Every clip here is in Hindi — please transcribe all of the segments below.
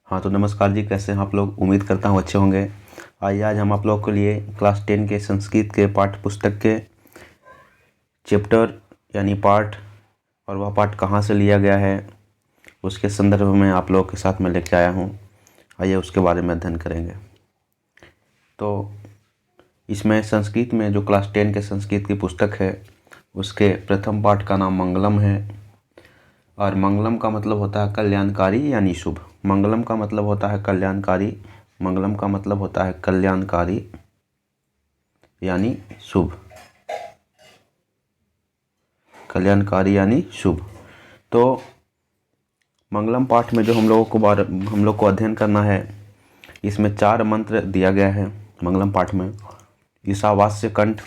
हाँ तो नमस्कार जी, कैसे हैं आप लोग। उम्मीद करता हूँ अच्छे होंगे। आइए आज हम आप लोगों के लिए क्लास 10 के संस्कृत के पाठ्य पुस्तक के चैप्टर यानी पाठ और वह पाठ कहाँ से लिया गया है उसके संदर्भ में आप लोगों के साथ में लेके आया हूँ। आइए उसके बारे में अध्ययन करेंगे। तो इसमें संस्कृत में जो क्लास 10 के संस्कृत की पुस्तक है उसके प्रथम पाठ का नाम मंगलम है। और मंगलम का मतलब होता है कल्याणकारी यानी शुभ। मंगलम का मतलब होता है कल्याणकारी। मंगलम का मतलब होता है कल्याणकारी यानी शुभ। कल्याणकारी यानी शुभ। तो मंगलम पाठ में जो हम लोग को अध्ययन करना है, इसमें 4 मंत्र दिया गया है। मंगलम पाठ में ईशावास्य कंठ,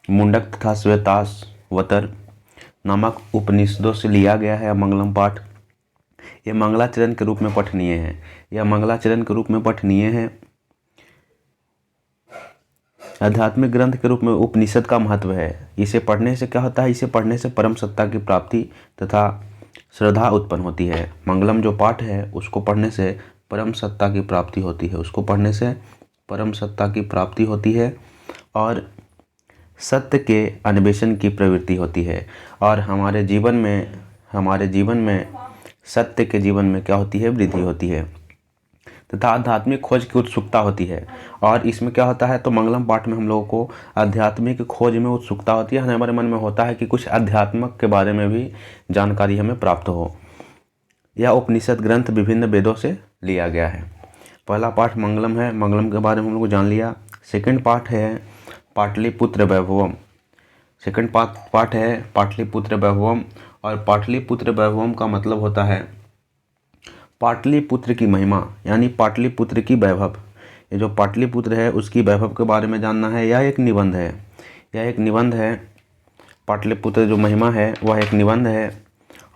मुंडक तथा श्वेताश्वतर नामक उपनिषदों से लिया गया है। मंगलम पाठ यह मंगलाचरण के रूप में पठनीय है। यह मंगलाचरण के रूप में पठनीय है। आध्यात्मिक ग्रंथ के रूप में उपनिषद का महत्व है। इसे पढ़ने से क्या होता है? इसे पढ़ने से परम सत्ता की प्राप्ति तथा श्रद्धा उत्पन्न होती है। मंगलम जो पाठ है उसको पढ़ने से परम सत्ता की प्राप्ति होती है। उसको पढ़ने से परम सत्ता की प्राप्ति होती है और सत्य के अन्वेषण की प्रवृत्ति होती है। और हमारे जीवन में सत्य के जीवन में क्या होती है? वृद्धि होती है तथा आध्यात्मिक खोज की उत्सुकता होती है। और इसमें क्या होता है? तो मंगलम पाठ में हम लोगों को आध्यात्मिक खोज में उत्सुकता होती है। हमारे मन में होता है कि कुछ अध्यात्मक के बारे में भी जानकारी हमें प्राप्त हो। यह उपनिषद ग्रंथ विभिन्न वेदों से लिया गया है। पहला पाठ मंगलम है। मंगलम के बारे में हम लोग जान लिया। सेकंड पाठ है पाटलिपुत्र वैभवम। सेकंड पाठ है पाटलिपुत्र वैभवम। और पाटलिपुत्र वैभवम का मतलब होता है पाटलिपुत्र की महिमा यानी पाटलिपुत्र की वैभव। ये जो पाटलिपुत्र है उसकी वैभव के बारे में जानना है। यह एक निबंध है। पाटलिपुत्र जो महिमा है वह एक निबंध है।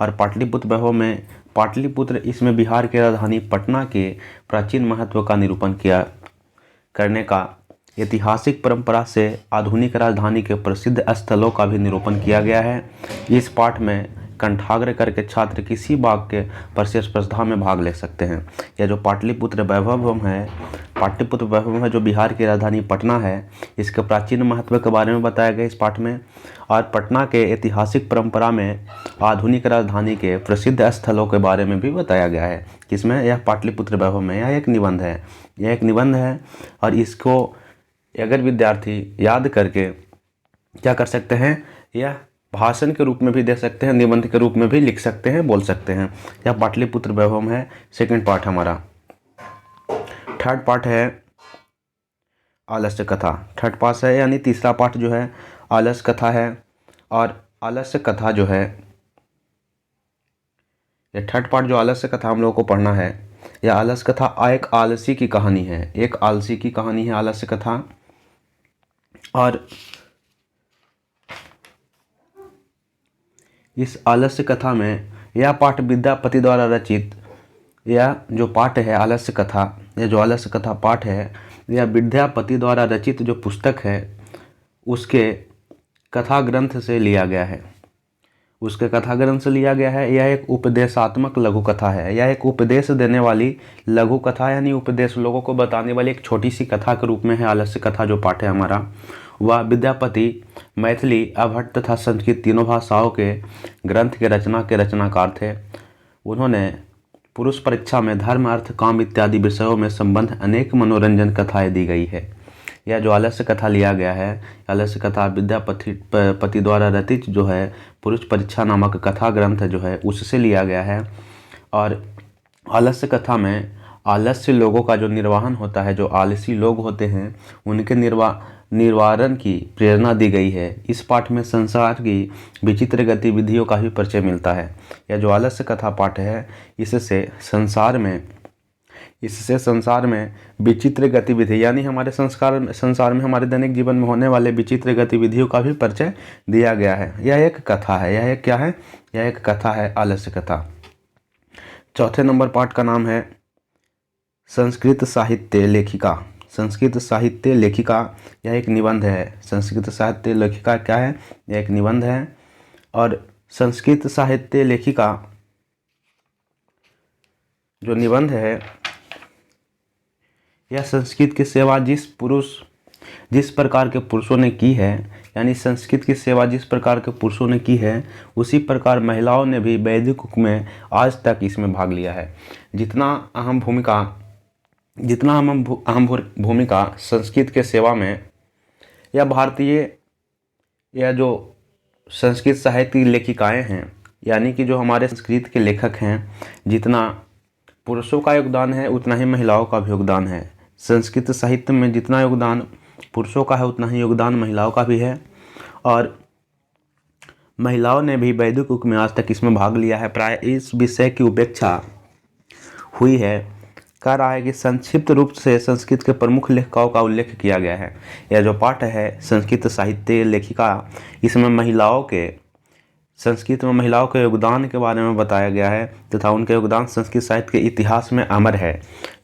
और पाटलिपुत्र वैभव में पाटलिपुत्र इसमें बिहार की राजधानी पटना के प्राचीन महत्व का निरूपण करने का ऐतिहासिक परंपरा से आधुनिक राजधानी के प्रसिद्ध स्थलों का भी निरूपण किया गया है। इस पाठ में कंठाग्र करके छात्र किसी भाग के परिचय स्पर्धा में भाग ले सकते हैं। यह जो पाटलिपुत्र वैभवम है जो बिहार की राजधानी पटना है, इसके प्राचीन महत्व के बारे में बताया गया इस पाठ में। और पटना के ऐतिहासिक परंपरा में आधुनिक राजधानी के प्रसिद्ध स्थलों के बारे में भी बताया गया है। किसमें? यह पाटलिपुत्र वैभव में। यह एक निबंध है। और इसको अगर विद्यार्थी याद करके क्या कर सकते हैं? यह भाषण के रूप में भी दे सकते हैं, निबंध के रूप में भी लिख सकते हैं, बोल सकते हैं। यह पाटलिपुत्र वैभवम है। सेकंड पार्ट हमारा। थर्ड पार्ट है आलस्य कथा। थर्ड पार्ट है यानी तीसरा पार्ट जो है आलस्य कथा है। और आलस्य कथा जो है, यह थर्ड पार्ट जो आलस्य कथा हम लोगों को पढ़ना है, यह आलस्य कथा एक आलसी की कहानी है। एक आलसी की कहानी है आलस्य कथा। और इस आलस्य कथा में यह पाठ विद्यापति द्वारा रचित, यह जो पाठ है आलस्य कथा, यह जो आलस्य कथा पाठ है, यह विद्यापति द्वारा रचित जो पुस्तक है उसके कथा ग्रंथ से लिया गया है। यह एक उपदेशात्मक लघु कथा है। यह एक उपदेश देने वाली लघु कथा यानी उपदेश लोगों को बताने वाली एक छोटी सी कथा के रूप में है आलस्य कथा जो पाठ है हमारा। वह विद्यापति मैथिली, अभट्ट तथा संस्कृत तीनों भाषाओं के ग्रंथ के रचनाकार थे। उन्होंने पुरुष परीक्षा में धर्म, अर्थ, काम इत्यादि विषयों में संबंध अनेक मनोरंजन कथाएं दी गई है। यह जो आलस्य कथा लिया गया है, आलस्य कथा विद्यापति द्वारा रचित जो है पुरुष परीक्षा नामक कथा ग्रंथ जो है उससे लिया गया है। और आलस्य कथा में आलस्य लोगों का जो निर्वाहन होता है, जो आलसी लोग होते हैं उनके निवारण की प्रेरणा दी गई है। इस पाठ में संसार की विचित्र गतिविधियों का भी परिचय मिलता है। यह जो आलस्य कथा पाठ है इससे संसार में विचित्र गतिविधि यानी हमारे संसार में हमारे दैनिक जीवन में होने वाले विचित्र गतिविधियों का भी परिचय दिया गया है। यह एक कथा है। यह एक क्या है? यह एक कथा है आलस्य कथा। चौथे नंबर पाठ का नाम है संस्कृत साहित्य लेखिका। संस्कृत साहित्य लेखिका यह एक निबंध है। संस्कृत साहित्य लेखिका क्या है? यह एक निबंध है। और संस्कृत साहित्य लेखिका जो निबंध है यह संस्कृत की सेवा जिस प्रकार के पुरुषों ने की है, यानी संस्कृत की सेवा जिस प्रकार के पुरुषों ने की है उसी प्रकार महिलाओं ने भी वैदिक युग में आज तक इसमें भाग लिया है। जितना अहम भूमिका संस्कृत के सेवा में यह जो संस्कृत साहित्य की लेखिकाएँ हैं, यानी कि जो हमारे संस्कृत के लेखक हैं, जितना पुरुषों का योगदान है उतना ही महिलाओं का भी योगदान है। संस्कृत साहित्य में जितना योगदान पुरुषों का है उतना ही योगदान महिलाओं का भी है, और महिलाओं ने भी वैदिक युग में आज तक इसमें भाग लिया है। प्राय इस विषय की उपेक्षा हुई है। कह रहा है कि संक्षिप्त रूप से संस्कृत के प्रमुख लेखकों का उल्लेख किया गया है। यह जो पाठ है संस्कृत साहित्य लेखिका, इसमें संस्कृत में महिलाओं के योगदान के बारे में बताया गया है तथा उनके योगदान संस्कृत साहित्य के इतिहास में अमर है।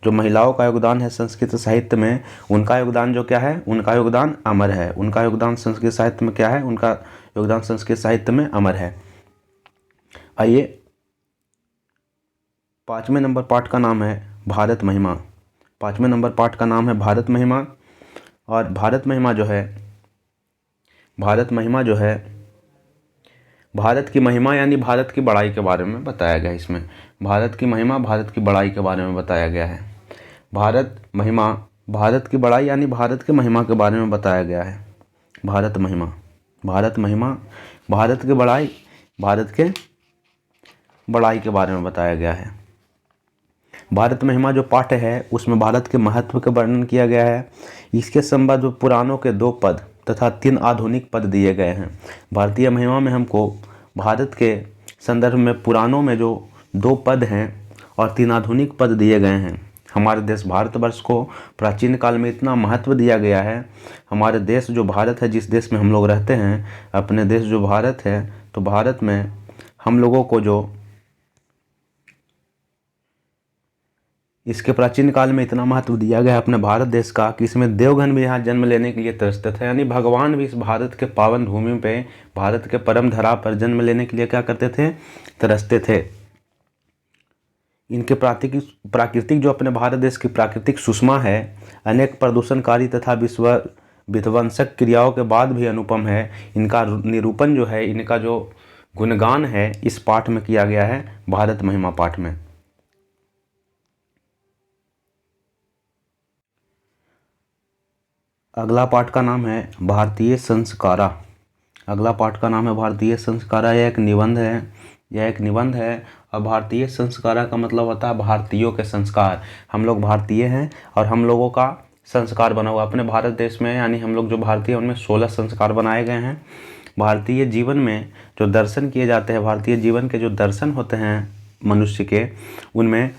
जो महिलाओं का योगदान है संस्कृत साहित्य में, उनका योगदान जो क्या है, उनका योगदान अमर है। उनका योगदान संस्कृत साहित्य में क्या है, उनका योगदान संस्कृत साहित्य में अमर है। आइए 5वें नंबर पाठ का नाम है भारत महिमा। 5वें नंबर पाठ का नाम है भारत महिमा। और भारत महिमा जो है भारत की महिमा यानी भारत की बड़ाई के बारे में बताया गया है। इसमें भारत की महिमा, भारत की बड़ाई के बारे में बताया गया है। भारत महिमा, भारत की बड़ाई यानी भारत की महिमा के बारे में बताया गया है। भारत महिमा, भारत की बड़ाई, भारत के बड़ाई के बारे में बताया गया है। भारत महिमा जो पाठ है उसमें भारत के महत्व का वर्णन किया गया है। इसके संबंध में पुराणों के 2 पद तथा 3 आधुनिक पद दिए गए हैं। भारतीय महिमा में हमको भारत के संदर्भ में पुराणों में जो 2 पद हैं और 3 आधुनिक पद दिए गए हैं। हमारे देश भारतवर्ष को प्राचीन काल में इतना महत्व दिया गया है। हमारे देश जो भारत है, जिस देश में हम लोग रहते हैं, अपने देश जो भारत है, तो भारत में हम लोगों को जो इसके प्राचीन काल में इतना महत्व दिया गया अपने भारत देश का कि इसमें देवगण भी यहाँ जन्म लेने के लिए तरसते थे। यानी भगवान भी इस भारत के पावन भूमि पे, भारत के परम धरा पर जन्म लेने के लिए क्या करते थे, तरसते थे। इनके प्राकृतिक जो अपने भारत देश की प्राकृतिक सुषमा है, अनेक प्रदूषणकारी तथा विध्वंसक क्रियाओं के बाद भी अनुपम है। इनका निरूपण जो है, इनका जो गुणगान है, इस पाठ में किया गया है, भारत महिमा पाठ में। अगला पाठ का नाम है भारतीय संस्कारा। अगला पाठ का नाम है भारतीय संस्कारा। यह एक निबंध है। और भारतीय संस्कारा का मतलब होता है भारतीयों के संस्कार। हम लोग भारतीय हैं और हम लोगों का संस्कार बना हुआ अपने भारत देश में, यानी हम लोग जो भारतीय, उनमें 16 संस्कार बनाए गए हैं। भारतीय जीवन में जो दर्शन किए जाते हैं, भारतीय जीवन के जो दर्शन होते हैं मनुष्य के, उनमें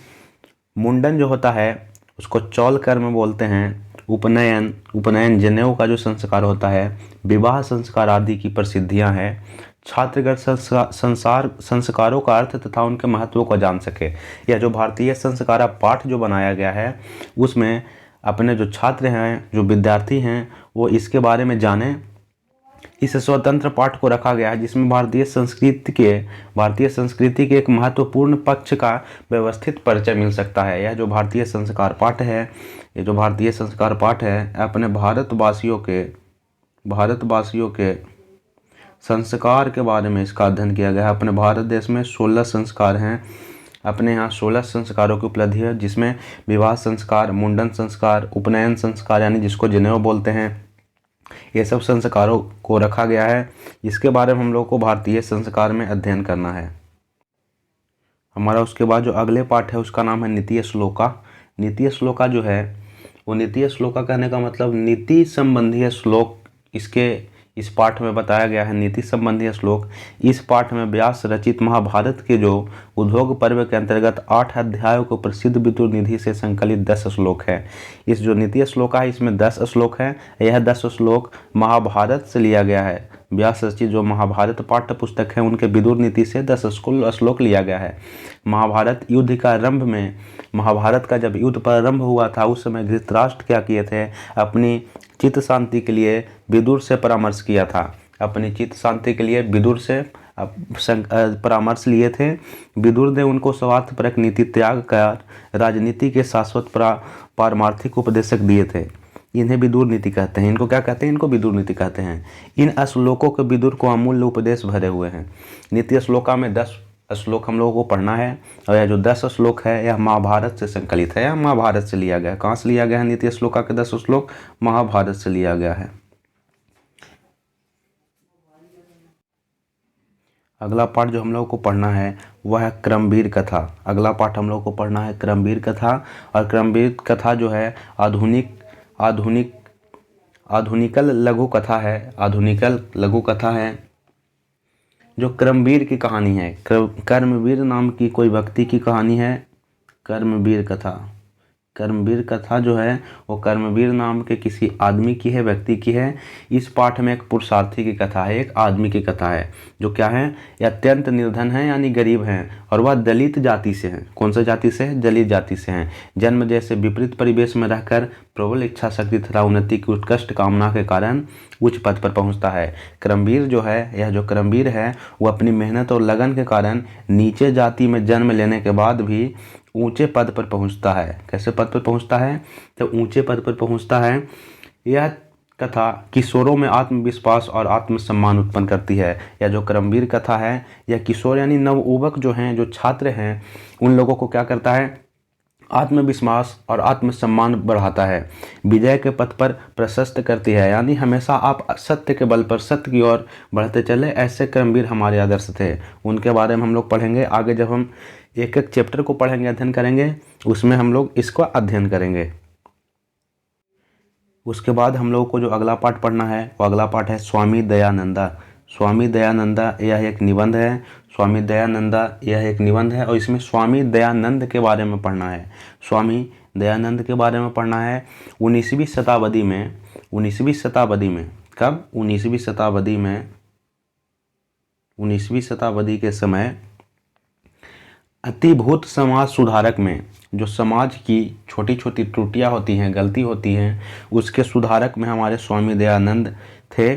मुंडन जो होता है उसको चौल कर्म बोलते हैं। उपनयन जनेऊ का जो संस्कार होता है, विवाह संस्कार आदि की प्रसिद्धियां हैं। छात्रगण संस्कारों का अर्थ तथा उनके महत्व को जान सके। यह जो भारतीय संस्कारा पाठ जो बनाया गया है, उसमें अपने जो छात्र हैं, जो विद्यार्थी हैं, वो इसके बारे में जानें। इस स्वतंत्र पाठ को रखा गया है जिसमें भारतीय संस्कृति के एक महत्वपूर्ण पक्ष का व्यवस्थित परिचय मिल सकता है। यह जो भारतीय संस्कार पाठ है, अपने भारतवासियों के संस्कार के बारे में इसका अध्ययन किया गया है। अपने भारत देश में 16 संस्कार हैं। अपने यहाँ 16 संस्कारों की उपलब्धि है, जिसमें विवाह संस्कार, मुंडन संस्कार, उपनयन संस्कार यानी जिसको जनेऊ बोलते हैं, ये सब संस्कारों को रखा गया है। इसके बारे में हम लोग को भारतीय संस्कार में अध्ययन करना है। हमारा उसके बाद जो अगले पाठ है उसका नाम है नीति श्लोका। नीति श्लोका जो है वो, नीति श्लोका कहने का मतलब नीति संबंधी श्लोक इस पाठ में बताया गया है। नीति संबंधी श्लोक इस पाठ में व्यास रचित महाभारत के जो उद्योग पर्व के अंतर्गत 8 अध्यायों को प्रसिद्ध विदुर निधि से संकलित 10 श्लोक है। इस जो नीति श्लोक है इसमें 10 श्लोक है। यह 10 श्लोक महाभारत से लिया गया है। व्यास रचित जो महाभारत पाठ्य पुस्तक है उनके विदुर नीति से 10 श्लोक लिया गया है। महाभारत युद्ध का आरंभ में, महाभारत का जब युद्ध प्रारंभ हुआ था उस समय धृतराष्ट्र क्या किए थे, अपनी चित्त शांति के लिए विदुर से परामर्श किया था। अपनी चित्त शांति के लिए विदुर से परामर्श लिए थे। विदुर ने उनको स्वार्थपरक नीति त्याग कर राजनीति के शाश्वत पारमार्थिक उपदेशक दिए थे। इन्हें विदुर नीति कहते हैं। इनको क्या कहते हैं? इनको विदुर नीति कहते हैं। इन श्लोकों के विदुर को अमूल्य उपदेश भरे हुए हैं। नीति श्लोका में 10 श्लोक हम लोगों को पढ़ना है, और यह जो 10 श्लोक है यह महाभारत से संकलित है, यह महाभारत से लिया गया है। कहाँ से लिया गया है? नीति श्लोका के 10 श्लोक महाभारत से लिया गया है। अगला पाठ जो हम लोगों को पढ़ना है वह है क्रमवीर कथा। अगला पाठ हम लोगों को पढ़ना है क्रमवीर कथा। और क्रमवीर कथा जो है आधुनिकल लघु कथा है। आधुनिकल लघु कथा है जो क्रमवीर की कहानी है। कर्मवीर नाम की कोई व्यक्ति की कहानी है कर्मवीर कथा। कर्मवीर कथा जो है वो कर्मवीर नाम के किसी आदमी की है, व्यक्ति की है। इस पाठ में एक पुरुषार्थी की कथा है, एक आदमी की कथा है जो क्या है? ये अत्यंत निर्धन है, यानी गरीब हैं, और वह दलित जाति से हैं। कौन सी जाति से है? दलित जाति से हैं। जन्म जैसे विपरीत परिवेश में रहकर प्रबल इच्छा शक्ति तथा उन्नति की उत्कृष्ट कामना के कारण उच्च पद पर पहुंचता है। क्रमवीर जो है, यह जो क्रमवीर है वो अपनी मेहनत और लगन के कारण नीचे जाति में जन्म लेने के बाद भी ऊंचे पद पर पहुंचता है। कैसे पद पर पहुंचता है? तो ऊंचे पद पर पहुंचता है। यह कथा किशोरों में आत्मविश्वास और आत्मसम्मान उत्पन्न करती है। यह जो क्रमवीर कथा है यह किशोर यानी नवयुवक जो हैं, जो छात्र हैं, उन लोगों को क्या करता है? आत्मविश्वास और आत्मसम्मान बढ़ाता है, विजय के पथ पर प्रशस्त करती है। यानी हमेशा आप सत्य के बल पर सत्य की ओर बढ़ते चले, ऐसे क्रमवीर हमारे आदर्श थे। उनके बारे में हम लोग पढ़ेंगे आगे। जब हम एक एक चैप्टर को पढ़ेंगे, अध्ययन करेंगे, उसमें हम लोग इसको अध्ययन करेंगे। उसके बाद हम लोगों को जो अगला पाठ पढ़ना है वो अगला पाठ है स्वामी दयानंदा। स्वामी दयानंदा यह एक निबंध है। स्वामी दयानंदा यह एक निबंध है और इसमें स्वामी दयानंद के बारे में पढ़ना है। स्वामी दयानंद के बारे में पढ़ना है। 19वीं शताब्दी में, 19वीं शताब्दी में, कब? 19वीं शताब्दी में, 19वीं शताब्दी के समय अतिभूत समाज सुधारक में, जो समाज की छोटी छोटी त्रुटियां होती हैं, गलती होती हैं, उसके सुधारक में हमारे स्वामी दयानंद थे।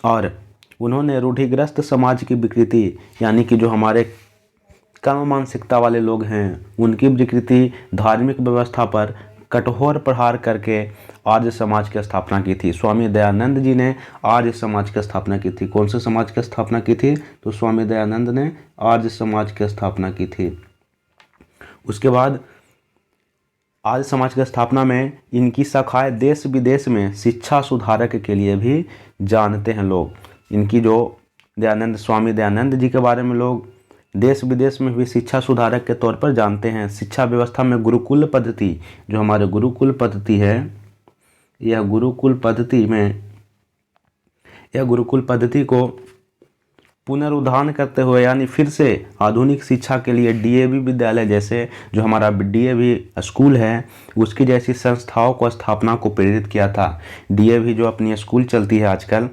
और उन्होंने रूढ़िग्रस्त समाज की विकृति, यानी कि जो हमारे कम मानसिकता वाले लोग हैं, उनकी विकृति धार्मिक व्यवस्था पर कठोर प्रहार करके आर्य समाज की स्थापना की थी। स्वामी दयानंद जी ने आर्य समाज की स्थापना की थी। कौन से समाज की स्थापना की थी? तो स्वामी दयानंद ने आर्य समाज की स्थापना की थी। उसके बाद आर्य समाज की स्थापना में इनकी शाखाएं देश विदेश में शिक्षा सुधारक के लिए भी जानते हैं लोग। इनकी जो दयानंद, स्वामी दयानंद जी के बारे में लोग देश विदेश में भी शिक्षा सुधारक के तौर पर जानते हैं। शिक्षा व्यवस्था में गुरुकुल पद्धति, जो हमारे गुरुकुल पद्धति है, यह गुरुकुल पद्धति को पुनरुद्धार करते हुए, यानी फिर से आधुनिक शिक्षा के लिए डीएवी विद्यालय जैसे जो हमारा डीएवी स्कूल है, उसकी जैसी संस्थाओं को स्थापना को प्रेरित किया था। डीएवी जो अपनी स्कूल चलती है आजकल,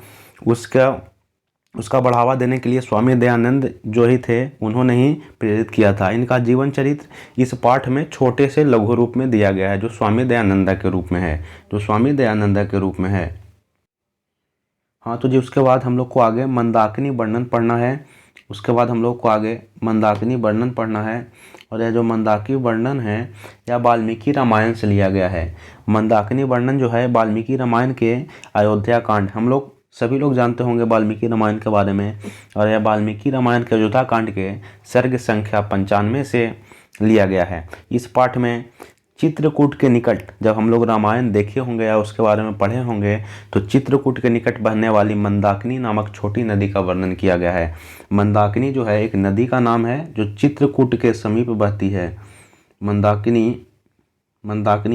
उसका बढ़ावा देने के लिए स्वामी दयानंद जो ही थे, उन्होंने ही प्रेरित किया था। इनका जीवन चरित्र इस पाठ में छोटे से लघु रूप में दिया गया है, जो स्वामी दयानंद के रूप में है, जो स्वामी दयानंद के रूप में है। हाँ, तो जी उसके बाद हम लोग को आगे मंदाकिनी वर्णन पढ़ना है। उसके बाद हम लोग को आगे मंदाकिनी वर्णन पढ़ना है। और यह जो मंदाकिनी वर्णन है यह वाल्मीकि रामायण से लिया गया है। मंदाकिनी वर्णन जो है वाल्मीकि रामायण के अयोध्या कांड, हम लोग सभी लोग जानते होंगे वाल्मीकि रामायण के बारे में। और यह वाल्मीकि रामायण के अयोध्या कांड के सर्ग संख्या 95 से लिया गया है। इस पाठ में चित्रकूट के निकट, जब हम लोग रामायण देखे होंगे या उसके बारे में पढ़े होंगे, तो चित्रकूट के निकट बहने वाली मंदाकिनी नामक छोटी नदी का वर्णन किया गया है। मंदाकिनी जो है एक नदी का नाम है जो चित्रकूट के समीप बहती है। मंदाकिनी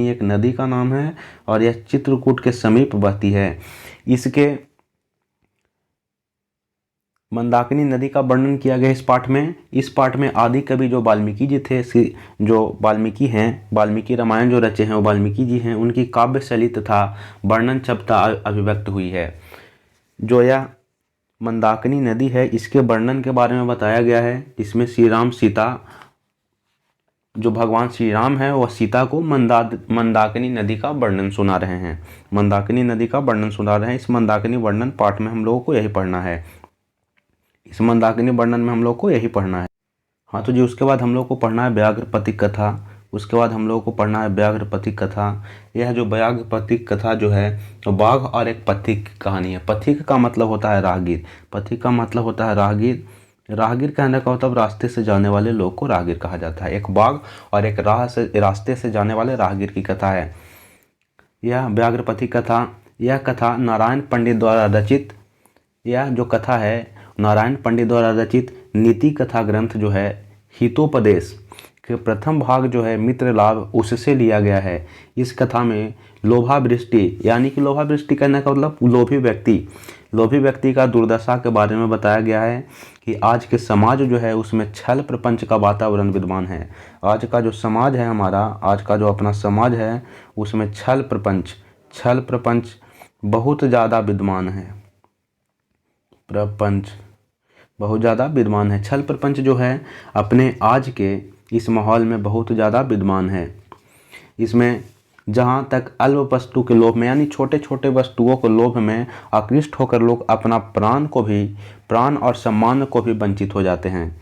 एक नदी का नाम है और यह चित्रकूट के समीप बहती है। इसके मंदाकिनी नदी का वर्णन किया गया इस पाठ में। इस पाठ में आदि कवि जो वाल्मीकि जी थे, जो वाल्मीकि हैं, वाल्मीकि रामायण जो रचे हैं वो वाल्मीकि जी हैं, उनकी काव्य शैली तथा वर्णन क्षमता अभिव्यक्त हुई है। जो यह मंदाकिनी नदी है, इसके वर्णन के बारे में बताया गया है। इसमें श्री राम सीता, जो भगवान श्री राम है, वह सीता को मंदाकिनी नदी का वर्णन सुना रहे हैं। मंदाकिनी नदी का वर्णन सुना रहे हैं। इस मंदाकिनी वर्णन पाठ में हम लोगों को यही पढ़ना है। इस मंदाकिनी वर्णन में हम लोग को यही पढ़ना है। हाँ तो जी, उसके बाद हम लोग को पढ़ना है व्याघ्रपति कथा। उसके बाद हम लोग को पढ़ना है व्याघ्रपति कथा। यह जो व्याघ्रपति कथा जो है तो बाघ और एक पथिक की कहानी है। पथिक का मतलब होता है राहगीर। पथिक का मतलब होता है राहगीर। राहगीर कहने का मतलब रास्ते से जाने वाले लोग को राहगीर कहा जाता है। एक बाघ और एक रास्ते से जाने वाले राहगीर की कथा है यह व्याघ्रपति कथा। यह कथा नारायण पंडित द्वारा रचित, यह जो कथा है नारायण पंडित द्वारा रचित नीति कथा ग्रंथ जो है हितोपदेश के प्रथम भाग जो है मित्र लाभ उससे लिया गया है। इस कथा में लोभावृष्टि, यानी कि लोभावृष्टि कहने का मतलब लोभी व्यक्ति का दुर्दशा के बारे में बताया गया है कि आज के समाज जो है उसमें छल प्रपंच का वातावरण विद्यमान है। आज का जो समाज है हमारा, आज का जो अपना समाज है उसमें छल प्रपंच बहुत ज़्यादा विद्यमान है। प्रपंच बहुत ज़्यादा विद्यमान है। छल प्रपंच जो है अपने आज के इस माहौल में बहुत ज़्यादा विद्यमान है। इसमें जहाँ तक अल्प वस्तु के लोभ में, यानी छोटे छोटे वस्तुओं के लोभ में आकृष्ट होकर लोग अपना प्राण और सम्मान को भी वंचित हो जाते हैं।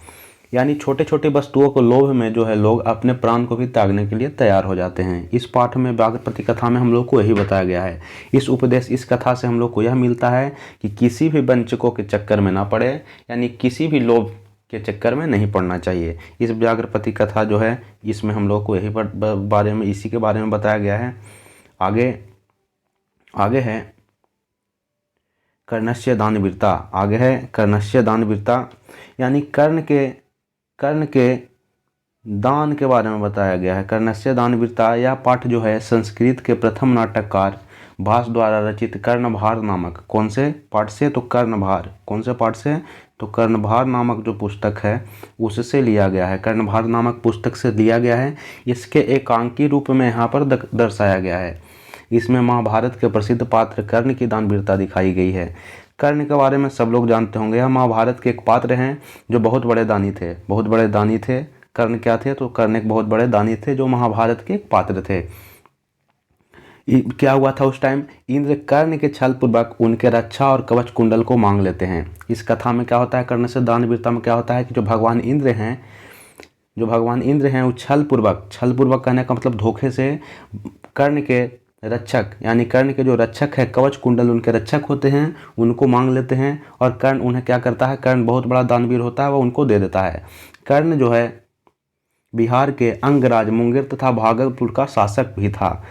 यानी छोटे छोटे वस्तुओं को लोभ में जो है लोग अपने प्राण को भी त्यागने के लिए तैयार हो जाते हैं। इस पाठ में व्याघ्रपति कथा में हम लोग को यही बताया गया है। इस कथा से हम लोग को यह मिलता है कि किसी भी वंचकों के चक्कर में ना पड़े, यानी किसी भी लोभ के चक्कर में नहीं पड़ना चाहिए। इस व्याघ्रपति कथा जो है इसमें हम लोग को इसी के बारे में बताया गया है। आगे है कर्णस्य दानवीरता। यानी कर्ण के दान के बारे में बताया गया है। कर्णस्य दानवीरता यह पाठ जो है संस्कृत के प्रथम नाटककार भास द्वारा रचित कर्णभार नामक, कौन से पाठ से, तो कर्णभार, कौन से पाठ से, तो कर्णभार नामक जो पुस्तक है उससे लिया गया है। कर्णभार नामक पुस्तक से लिया गया है। इसके एकांकी रूप में यहाँ पर दर्शाया गया है। इसमें महाभारत के प्रसिद्ध पात्र कर्ण की दानवीरता दिखाई गई है। कर्ण के बारे में सब लोग जानते होंगे। यह महाभारत के एक पात्र हैं जो बहुत बड़े दानी थे। कर्ण क्या थे, तो कर्ण एक बहुत बड़े दानी थे जो महाभारत के एक पात्र थे। क्या हुआ था उस टाइम, इंद्र कर्ण के छल पूर्वक उनके रक्षा और कवच कुंडल को मांग लेते हैं। इस कथा में क्या होता है, कर्ण से दानवीरता में क्या होता है कि जो भगवान इंद्र हैं वो छल पूर्वक कहने का मतलब धोखे से कर्ण के रक्षक, यानी कर्ण के जो रक्षक है, कवच कुंडल उनके रक्षक होते हैं, उनको मांग लेते हैं। और कर्ण उन्हें क्या करता है, कर्ण बहुत बड़ा दानवीर होता है, वह उनको दे देता है। कर्ण जो है बिहार के अंगराज मुंगेर तथा भागलपुर का शासक भी था।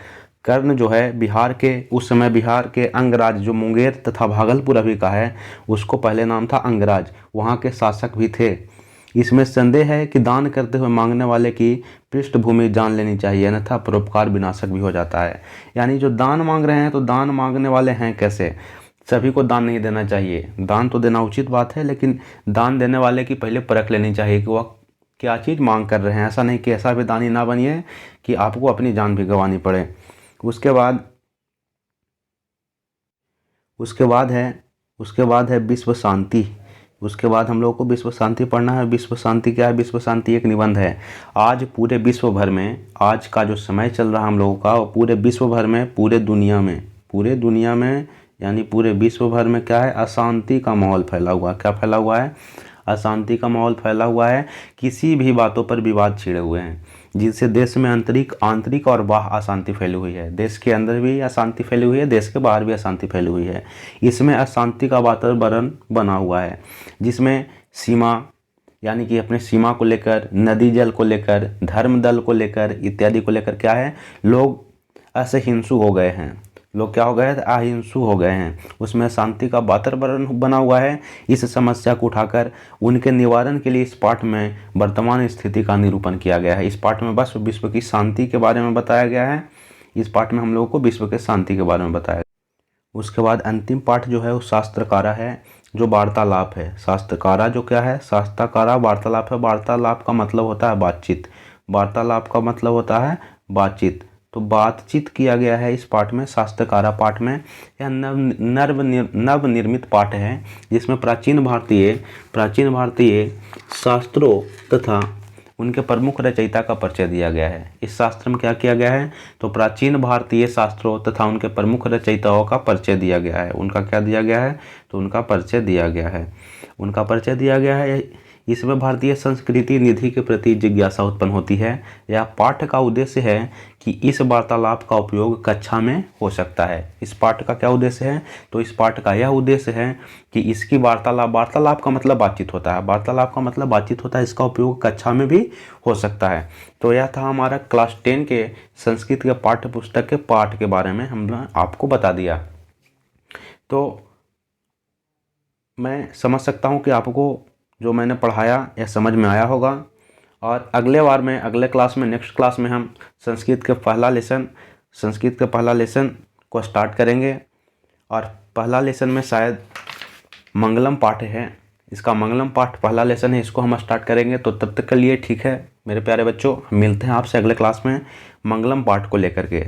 कर्ण जो है उस समय बिहार के अंगराज जो मुंगेर तथा भागलपुर अभी का है उसको पहले नाम था अंगराज, वहाँ के शासक भी थे। इसमें संदेह है कि दान करते हुए मांगने वाले की पृष्ठभूमि जान लेनी चाहिए, अन्यथा परोपकार विनाशक भी हो जाता है। यानी जो दान मांग रहे हैं तो दान मांगने वाले हैं कैसे, सभी को दान नहीं देना चाहिए। दान तो देना उचित बात है, लेकिन दान देने वाले की पहले परख लेनी चाहिए कि वह क्या चीज़ मांग कर रहे हैं। ऐसा नहीं कि ऐसा भी दानी ना बनिए कि आपको अपनी जान भी गंवानी पड़े। उसके बाद है विश्व शांति। उसके बाद हम लोग को विश्व शांति पढ़ना है। विश्व शांति क्या है, विश्व शांति एक निबंध है। आज पूरे विश्व भर में, आज का जो समय चल रहा है हम लोगों का, वो पूरे विश्व भर में, पूरे दुनिया में यानी पूरे विश्व भर में क्या है, अशांति का माहौल फैला हुआ है। क्या फैला हुआ है, अशांति का माहौल फैला हुआ है। किसी भी बातों पर विवाद छिड़े हुए हैं, जिससे देश में आंतरिक और बाह्य अशांति फैली हुई है। देश के अंदर भी अशांति फैली हुई है, देश के बाहर भी अशांति फैली हुई है। इसमें अशांति का वातावरण बना हुआ है, जिसमें सीमा, यानी कि अपने सीमा को लेकर, नदी जल को लेकर, धर्म दल को लेकर इत्यादि को लेकर क्या है, लोग असहिंसु हो गए हैं। लोग क्या हो गए, अहिंसु हो गए हैं। उसमें शांति का वातावरण बना हुआ है। इस समस्या को उठाकर उनके निवारण के लिए इस पाठ में वर्तमान स्थिति का निरूपण किया गया है। इस पाठ में बस विश्व की शांति के बारे में बताया गया है। इस पाठ में हम लोगों को विश्व के शांति के बारे में बताया। उसके बाद अंतिम पाठ जो है वो शास्त्रकारा है, जो वार्तालाप है। शास्त्रकारा जो क्या है, शास्त्रकारा वार्तालाप है। वार्तालाप का मतलब होता है बातचीत। वार्तालाप का मतलब होता है बातचीत। तो बातचीत किया गया है इस पाठ में, शास्त्रकारा पाठ में। यह नवनिर्मित पाठ है, जिसमें प्राचीन भारतीय शास्त्रों तथा उनके प्रमुख रचयिता का परिचय दिया गया है। इस शास्त्र में क्या किया गया है, तो प्राचीन भारतीय शास्त्रों तथा उनके प्रमुख रचयिताओं का परिचय दिया गया है। उनका क्या दिया गया है, तो उनका परिचय दिया गया है। उनका परिचय दिया गया है। इसमें भारतीय संस्कृति निधि के प्रति जिज्ञासा उत्पन्न होती है। यह पाठ का उद्देश्य है कि इस वार्तालाप का उपयोग कक्षा में हो सकता है। इस पाठ का क्या उद्देश्य है? तो इस पाठ का यह उद्देश्य है कि इसकी वार्तालाप का मतलब बातचीत होता है, वार्तालाप का मतलब बातचीत होता है, इसका उपयोग कक्षा में भी हो सकता है। तो यह था हमारा क्लास 10 के संस्कृत के पाठ्य पुस्तक के पाठ के बारे में हमने आपको बता दिया। तो मैं समझ सकता हूँ कि आपको जो मैंने पढ़ाया यह समझ में आया होगा। और अगले क्लास में नेक्स्ट क्लास में हम संस्कृत के पहला लेसन को स्टार्ट करेंगे। और पहला लेसन में शायद मंगलम पाठ है, इसका मंगलम पाठ पहला लेसन है, इसको हम स्टार्ट करेंगे। तो तब तक के लिए ठीक है मेरे प्यारे बच्चों, मिलते हैं आपसे अगले क्लास में मंगलम पाठ को लेकर के।